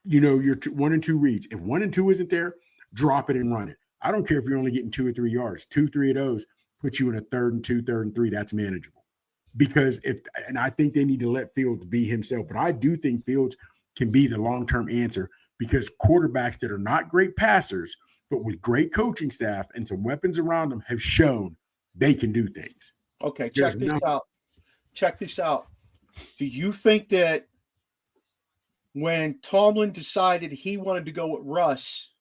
your 1 and 2 reads. If 1 and 2 isn't there, drop it and run it. I don't care if you're only getting 2 or 3 yards. 2, 3 of those put you in a 3rd and 2, 3rd and 3. That's manageable. Because and I think they need to let Fields be himself. But I do think Fields can be the long-term answer because quarterbacks that are not great passers, but with great coaching staff and some weapons around them have shown they can do things. Okay, check this out. Do you think that when Tomlin decided he wanted to go with Russ,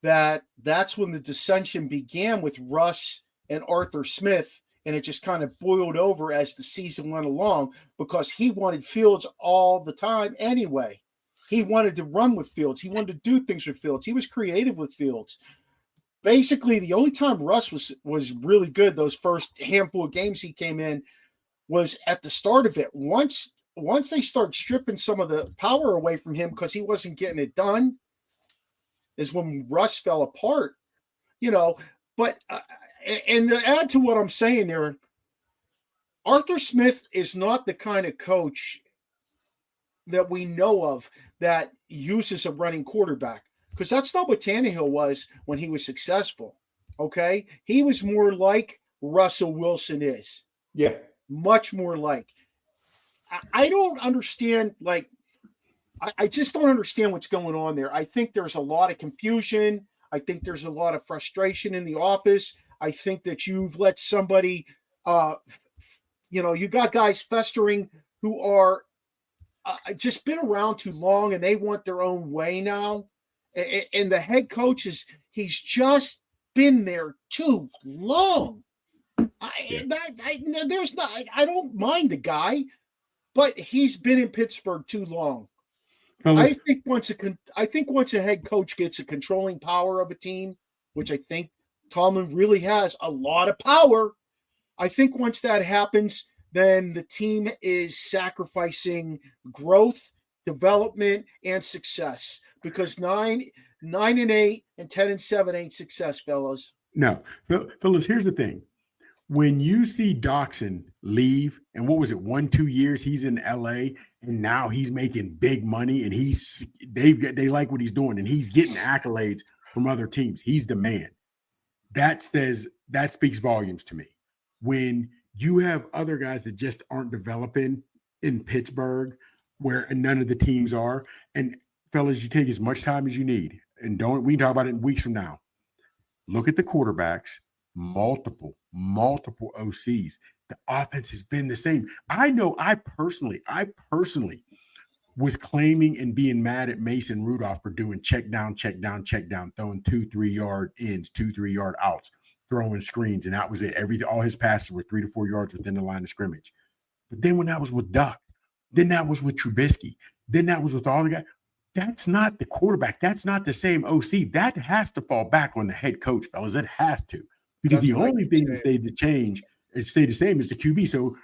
that's when the dissension began with Russ and Arthur Smith, and it just kind of boiled over as the season went along because he wanted Fields all the time anyway. He wanted to run with Fields. He wanted to do things with Fields. He was creative with Fields. Basically, the only time Russ was really good, those first handful of games he came in, was at the start of it. Once they start stripping some of the power away from him because he wasn't getting it done, is when Russ fell apart. But and to add to what I'm saying there, Arthur Smith is not the kind of coach that we know of that uses a running quarterback, because that's not what Tannehill was when he was successful. Okay. He was more like Russell Wilson is. Yeah. Much more like. I don't understand. I just don't understand what's going on there. I think there's a lot of confusion. I think there's a lot of frustration in the office. I think that you've let somebody, you got guys festering who are just been around too long and they want their own way now. And the head coach he's just been there too long. I don't mind the guy, but he's been in Pittsburgh too long. I think once a head coach gets a controlling power of a team, which I think Tomlin really has a lot of power, I think once that happens, then the team is sacrificing growth, development, and success. Because 9-8 and 10-7 ain't success, fellas. No, fellas. Here's the thing: when you see Doxson leave, and what was it, 1-2 years he's in LA, and now he's making big money, and they like what he's doing, and he's getting accolades from other teams. He's the man. That speaks volumes to me. When you have other guys that just aren't developing in Pittsburgh, and none of the teams are, and fellas, you take as much time as you need, and we can talk about it in weeks from now. Look at the quarterbacks, multiple OCs. The offense has been the same. I know I personally was claiming and being mad at Mason Rudolph for doing check down, throwing 2-3 yard ins, 2-3 yard outs, throwing screens, and that was it. All his passes were 3 to 4 yards within the line of scrimmage. But then when that was with Duck, then that was with Trubisky, then that was with all the guys. That's not the quarterback. That's not the same OC. That has to fall back on the head coach, fellas. It has to. Because the only thing that stayed the same is the QB.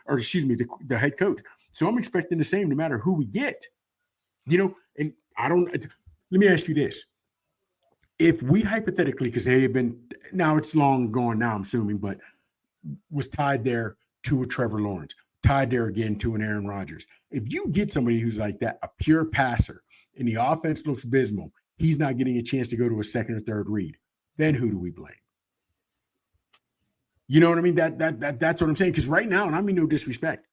The head coach. So I'm expecting the same no matter who we get. And let me ask you this. If we hypothetically, because they have been, now it's long gone now, I'm assuming, but was tied there to a Trevor Lawrence, tied there again to an Aaron Rodgers. If you get somebody who's like that, a pure passer, and the offense looks abysmal, he's not getting a chance to go to a second or third read, then who do we blame? You know what I mean? That's what I'm saying. Because right now, and I mean no disrespect,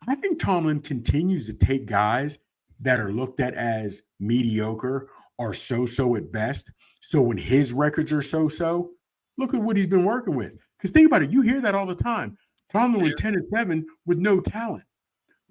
I think Tomlin continues to take guys that are looked at as mediocre or so-so at best. So when his records are so-so, look at what he's been working with. Because think about it, you hear that all the time. Tomlin went 10-7 with no talent.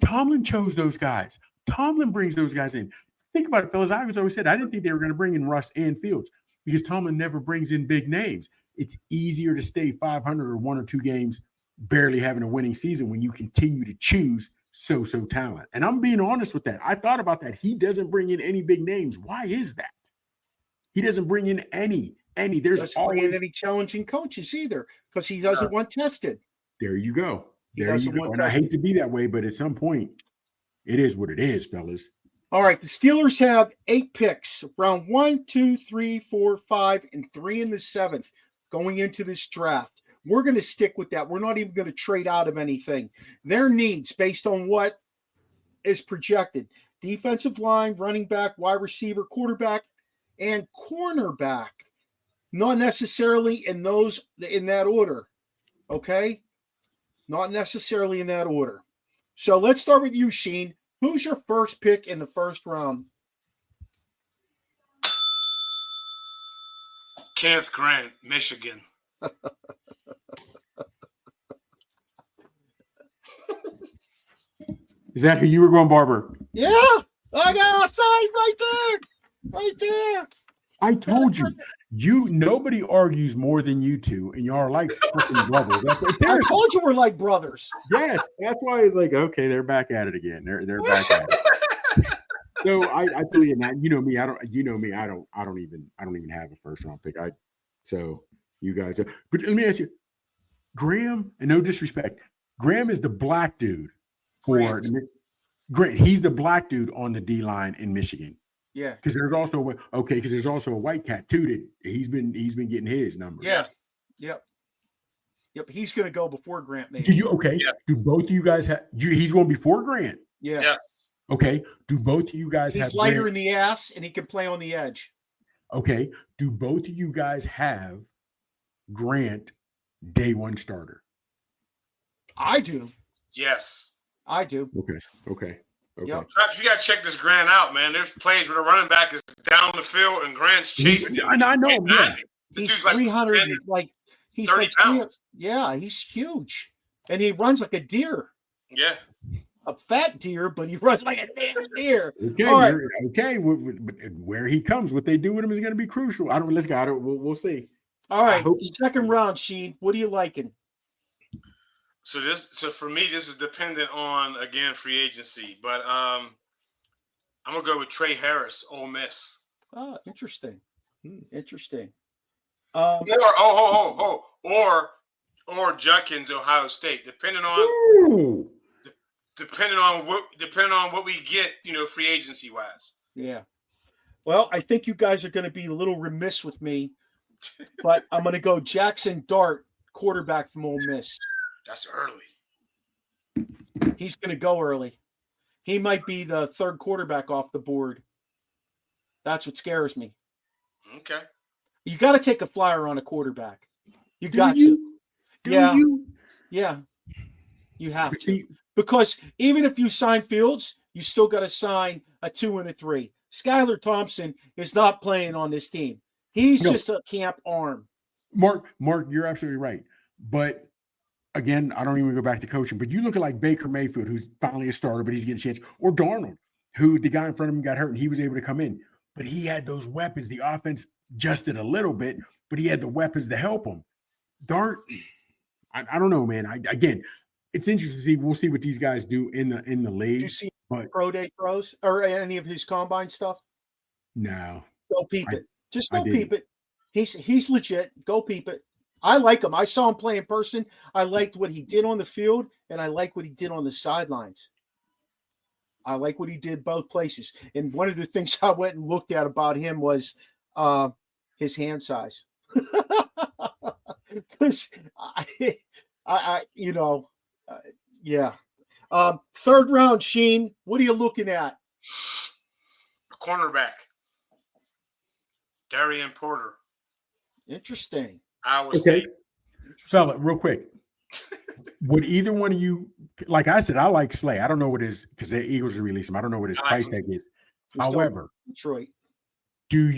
Tomlin chose those guys. Tomlin brings those guys in. Think about it, fellas. I always said I didn't think they were going to bring in Russ and Fields because Tomlin never brings in big names. It's easier to stay 500 or 1 or 2 games barely having a winning season when you continue to choose so-so talent. And I'm being honest with that. I thought about that. He doesn't bring in any big names. Why is that? He doesn't bring in any. There's always bring in any challenging coaches either because he doesn't want tested. There you go. And I hate to be that way, but at some point, it is what it is, fellas. All right, the Steelers have 8 picks, round 1, 2, 3, 4, 5, and 3 in the 7th going into this draft. We're going to stick with that. We're not even going to trade out of anything. Their needs based on what is projected. Defensive line, running back, wide receiver, quarterback, and cornerback. Not necessarily in that order. Okay? Not necessarily in that order. So let's start with you, Sheen. Who's your first pick in the first round? Kenneth Grant, Michigan. Is that who you were going, Barber? Yeah. I got a sign right there. I told you. Nobody argues more than you two, and y'all are like freaking brothers. I told you we're like brothers. Yes, that's why it's like, okay, they're back at it again. They're back at it. So I tell you now, you know me. I don't even have a first round pick. So you guys. But let me ask you, Graham. And no disrespect, Graham is the black dude for Grant. He's the black dude on the D line in Michigan. Yeah, because there's also a white cat too that he's been getting his numbers. Yes. Yep. He's going to go before Grant. Maybe. Do you Do both of you guys have? He's going before Grant. Yeah. Yes. Okay. Do both of you guys have? He's lighter Grant in the ass, and he can play on the edge. Okay. Do both of you guys have Grant day one starter? I do. Yes. I do. Okay. Okay. Yep. Traps, you got to check this Grant out, man. There's plays where the running back is down the field and Grant's chasing him. I know him. Yeah. This He's dude's 300, 30 pounds. Yeah, he's huge. And he runs like a deer. Yeah. A fat deer, but he runs like a damn deer. Okay, All right. okay. Where he comes, what they do with him is going to be crucial. Let's go. We'll see. All right, second round, Sheen. What are you liking? So for me, this is dependent on, again, free agency. But I'm gonna go with Trey Harris, Ole Miss. Oh, interesting. Interesting. Or Judkins, Ohio State, depending on what we get, free agency wise. Yeah. Well, I think you guys are going to be a little remiss with me, but I'm going to go Jackson Dart, quarterback from Ole Miss. That's early. He's going to go early. He might be the third quarterback off the board. That's what scares me. Okay. You got to take a flyer on a quarterback. You got to. Yeah. You have to. Because even if you sign Fields, you still got to sign a 2 and a 3. Skylar Thompson is not playing on this team. He's just a camp arm. Mark, you're absolutely right. But again, I don't even go back to coaching, but you look at like Baker Mayfield, who's finally a starter, but he's getting a chance, or Darnold, who the guy in front of him got hurt and he was able to come in. But he had those weapons. The offense adjusted a little bit, but he had the weapons to help him. Dart, I don't know, man. Again, it's interesting to see. We'll see what these guys do in the league. Did you see pro day throws or any of his combine stuff? No. Go peep it. Just go peep it. He's legit. Go peep it. I like him. I saw him play in person. I liked what he did on the field, and I like what he did on the sidelines. I like what he did both places. And one of the things I went and looked at about him was his hand size. Because yeah. Third round, Sheen. What are you looking at? A cornerback. Darian Porter. Interesting. Iowa State. Fella, real quick. Would either one of you, like I said, I like Slay. I don't know what his, because the Eagles will release him. I don't know what his price tag is. However, Detroit. Do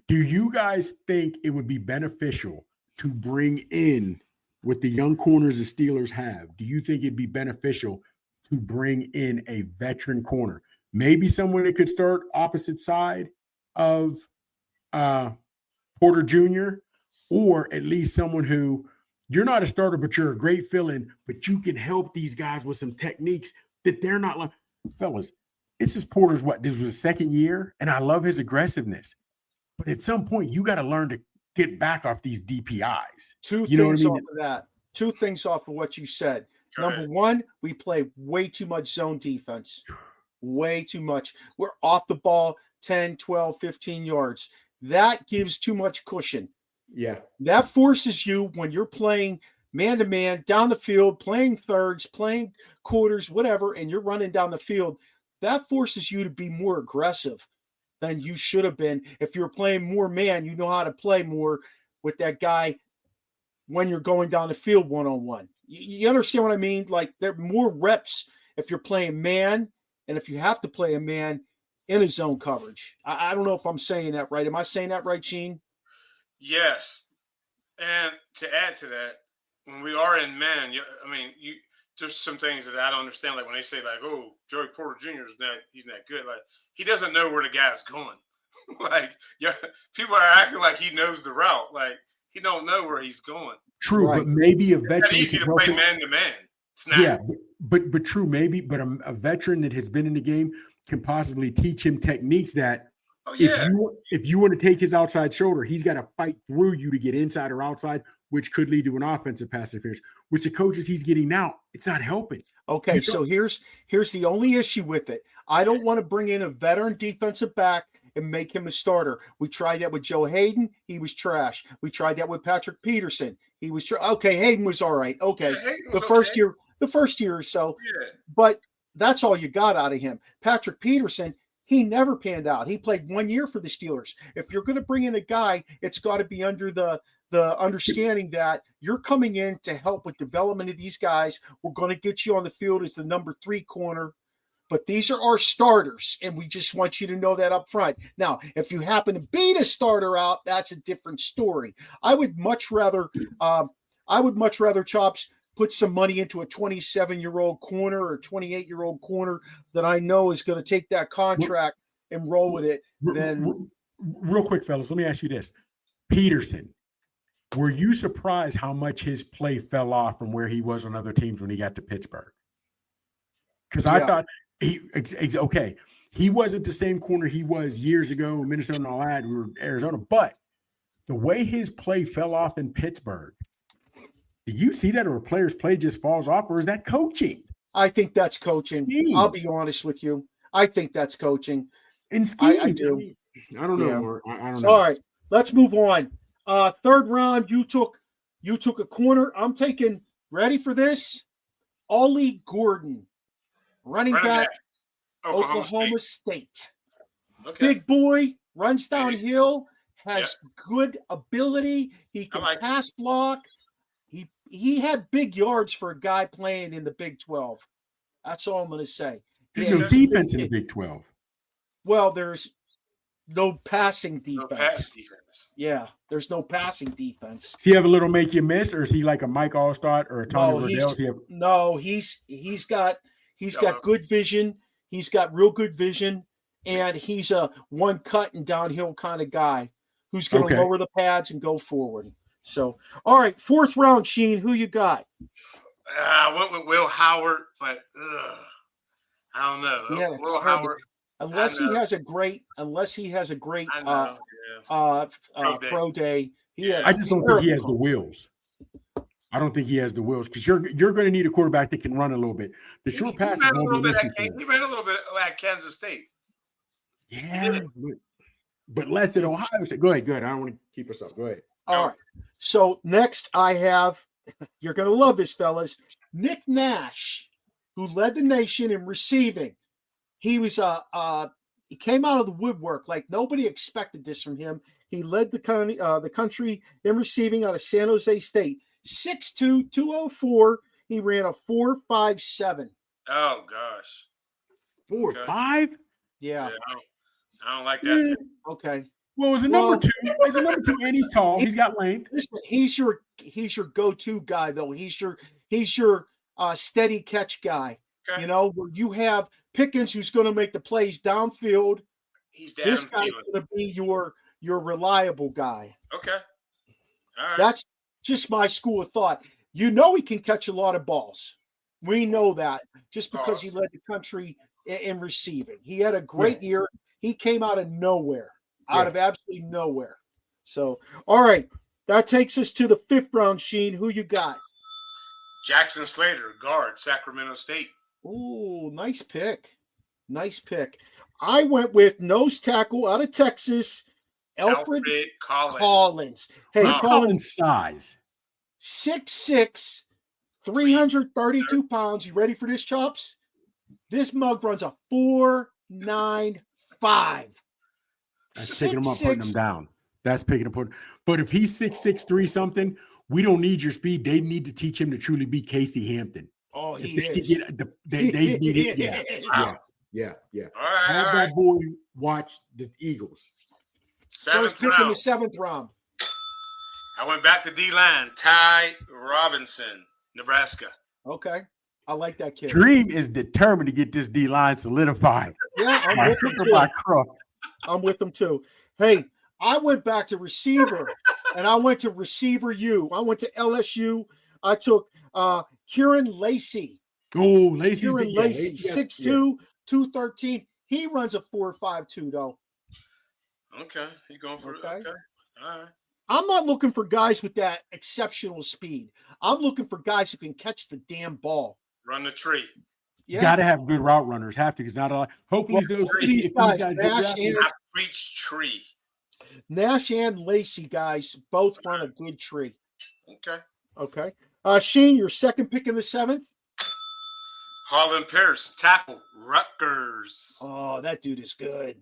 you guys think it would be beneficial to bring in what the young corners the Steelers have? Do you think it'd be beneficial to bring in a veteran corner? Maybe someone that could start opposite side of Porter Jr., or at least someone who you're not a starter, but you're a great fill-in, but you can help these guys with some techniques that they're not like. Fellas, this is Porter's this was his second year, and I love his aggressiveness. But at some point, you got to learn to get back off these DPIs. Two things off of that. Two things off of what you said. Number one, we play way too much zone defense. Way too much. We're off the ball 10, 12, 15 yards. That gives too much cushion. Yeah. That forces you, when you're playing man-to-man, down the field, playing thirds, playing quarters, whatever, and you're running down the field, that forces you to be more aggressive than you should have been. If you're playing more man, you know how to play more with that guy when you're going down the field one-on-one. You understand what I mean? Like, there are more reps if you're playing man, and if you have to play a man in a zone coverage. I don't know if I'm saying that right. Am I saying that right, Sheen? Yes. And to add to that, when we are in man, there's some things that I don't understand. Like when they say, like, "Oh, Joey Porter Jr. he's not good." Like, he doesn't know where the guy's going. Like, people are acting like he knows the route. Like, he don't know where he's going. True, right. But maybe a veteran. It's easy to play man to man. It's not. Yeah, but true, maybe. But a veteran that has been in the game can possibly teach him techniques that. Oh, yeah. If you want to take his outside shoulder, he's got to fight through you to get inside or outside, which could lead to an offensive pass interference, which the coaches he's getting now, it's not helping. Okay, so here's the only issue with it. I don't want to bring in a veteran defensive back and make him a starter. We tried that with Joe Hayden. He was trash. We tried that with Patrick Peterson. He was okay. Hayden was all right. Okay. The first year or so, but that's all you got out of him. Patrick Peterson, he never panned out. He played 1 year for the Steelers. If you're going to bring in a guy, it's got to be under the understanding that you're coming in to help with development of these guys. We're going to get you on the field as the number 3 corner but these are our starters, and we just want you to know that up front. Now, if you happen to beat a starter out, that's a different story. I would much rather Chops put some money into a 27-year-old corner or 28-year-old corner that I know is going to take that contract and roll with it. Then, real quick, fellas, let me ask you this: Peterson, were you surprised how much his play fell off from where he was on other teams when he got to Pittsburgh? Because I thought he wasn't the same corner he was years ago in Minnesota and all that. We were Arizona, but the way his play fell off in Pittsburgh, do you see that, or a player's play just falls off, or is that coaching? I think that's coaching. Schemes. I'll be honest with you. I think that's coaching. And schemes. I do. I don't know. Yeah. I don't know. All right, let's move on. Third round, you took a corner. I'm taking. Ready for this? Ollie Gordon, running back, Oklahoma State. Okay. Big boy, runs downhill, has good ability. He can pass block. He had big yards for a guy playing in the Big 12. That's all I'm going to say. There's no defense in the Big 12. Well, there's no passing defense. No pass defense. Yeah, there's no passing defense. Does he have a little make you miss, or is he like a Mike Allstott or a Tony Riddell? He's got good vision. He's got real good vision, and he's a one cut and downhill kind of guy who's going to lower the pads and go forward. So, all right, fourth round, Sheen, who you got? I went with Will Howard, but I don't know. Yeah, Will Howard, unless he has a great pro day. I just don't think he has the wheels. I don't think he has the wheels, because you're going to need a quarterback that can run a little bit. The short passes won't be an issue. He ran a little bit at Kansas State. Yeah, but less at Ohio State. Go ahead. I don't want to keep us up. Go ahead. All right. So next I have, you're going to love this, fellas, Nick Nash, who led the nation in receiving. He was he came out of the woodwork like nobody expected this from him. He led the country in receiving out of San Jose State. 6'2", 204. He ran a 4.57. Oh gosh. 4.5? Yeah. I don't like that. Okay. Well, as a number two, and he's tall. He's got length. Listen, he's your go-to guy, though. He's your steady catch guy. Okay. You know, where you have Pickens, who's going to make the plays downfield. This guy's going to be your reliable guy. Okay. All right. That's just my school of thought. You know, he can catch a lot of balls. We know that just because he led the country in receiving. He had a great year. He came out of nowhere. Out of absolutely nowhere. So, all right. That takes us to the fifth round, Sheen. Who you got? Jackson Slater, guard, Sacramento State. Ooh, nice pick. Nice pick. I went with nose tackle out of Texas, Alfred Collins. Hey, Collins size. 6'6", 332 pounds. You ready for this, Chops? This mug runs a 4.95. That's picking him up, putting him down. That's picking him up. But if he's 6'6", 3 something, we don't need your speed. They need to teach him to truly be Casey Hampton. Oh, they need it. Yeah. All Have that boy watch the Eagles. First pick in the seventh round. I went back to D-line. Ty Robinson, Nebraska. Okay. I like that kid. Dream is determined to get this D-line solidified. Yeah, I'm with them too. Hey, I went back to receiver, and I went to receiver U. I went to LSU. I took Kieran Lacey. Oh, Lacey's Kieran Lacey, 6'2", 213. He runs a 4.52 though. Okay, you going for it? Okay, all right. I'm not looking for guys with that exceptional speed. I'm looking for guys who can catch the damn ball. Run the tree. Yeah. Got to have good route runners. Have to, because not a lot. Hopefully, these guys preach tree. Nash and Lacey guys both run a good tree. Okay. Sheen, your second pick in the seventh. Harlan Pierce, tackle, Rutgers. Oh, that dude is good.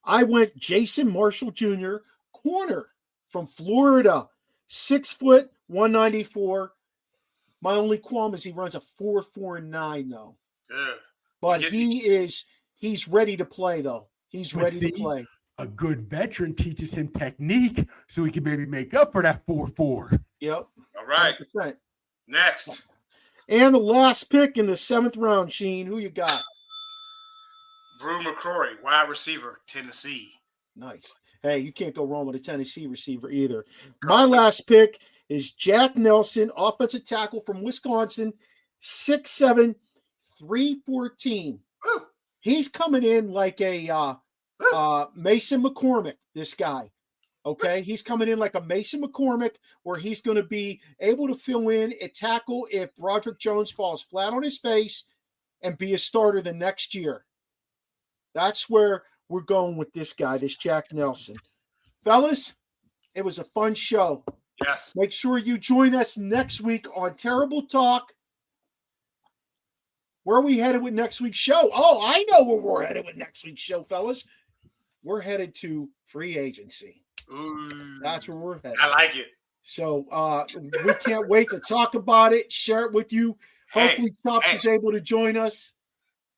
I went Jason Marshall Jr., corner from Florida, 6 foot, 194. My only qualm is he runs a 4.49 though. Yeah. But he's ready to play, though. He's ready to play. A good veteran teaches him technique so he can maybe make up for that 4-4. Yep. All right. 100%. Next. And the last pick in the 7th round, Sheen. Who you got? Brew McCrory, wide receiver, Tennessee. Nice. Hey, you can't go wrong with a Tennessee receiver either. My last pick is Jack Nelson, offensive tackle from Wisconsin, 6'7", 314. Woo. He's coming in like a Mason McCormick, this guy. Okay, he's coming in like a Mason McCormick, where he's going to be able to fill in a tackle if Broderick Jones falls flat on his face and be a starter the next year. That's where we're going with this guy, this Jack Nelson. Fellas, it was a fun show. Yes. Make sure you join us next week on Terrible Talk. Where are we headed with next week's show? Oh, I know where we're headed with next week's show, fellas. We're headed to free agency. Ooh, that's where we're headed. I like it. So we can't wait to talk about it, share it with you. Hopefully Chops is able to join us.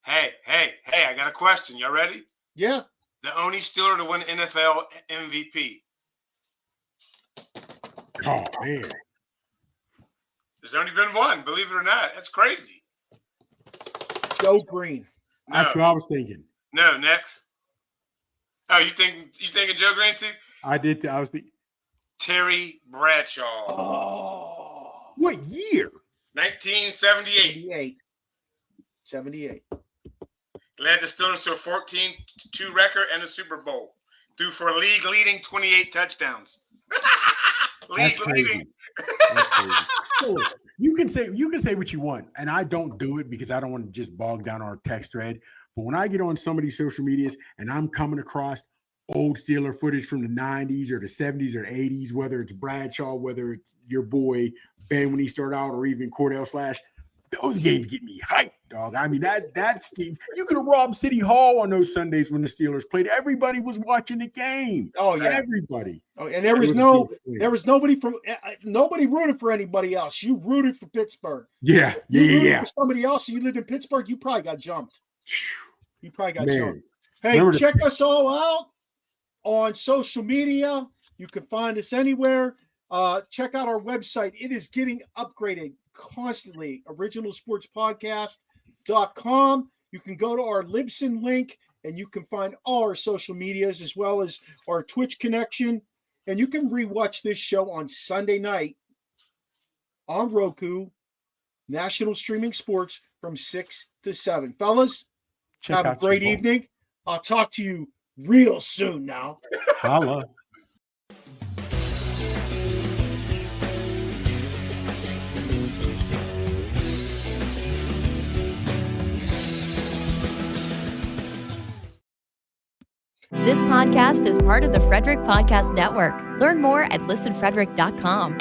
Hey, I got a question. Y'all ready? Yeah. The only Steeler to win NFL MVP. Oh, man. There's only been one, believe it or not. That's crazy. Joe Green. No. That's what I was thinking. No, next. Oh, you thinking Joe Green too? I did. I was thinking. Terry Bradshaw. Oh. What year? 1978. 78. Led the Steelers to a 14-2 record and a Super Bowl. Threw for a league-leading 28 touchdowns. League-leading. That's crazy. So, you can say what you want, and I don't do it because I don't want to just bog down our text thread. But when I get on some of these social medias and I'm coming across old Steeler footage from the 90s or the 70s or the 80s, whether it's Bradshaw, whether it's your boy Ben when he started out, or even Cordell Slash, those games get me hyped, dog. I mean, that's Steve. You could have robbed City Hall on those Sundays when the Steelers played. Everybody was watching the game. Oh yeah, everybody. Oh, and there was nobody rooted for anybody else. You rooted for Pittsburgh. Yeah. For somebody else. You lived in Pittsburgh. You probably got jumped. Jumped. Hey, check us all out on social media. You can find us anywhere. Check out our website. It is getting upgraded constantly. originalsportspodcast.com. You can go to our Libsyn link and you can find all our social medias as well as our Twitch connection. And you can rewatch this show on Sunday night on Roku, National Streaming Sports from 6 to 7. Fellas, have a great evening. I'll talk to you real soon now. Holla. This podcast is part of the Frederick Podcast Network. Learn more at listenfrederick.com.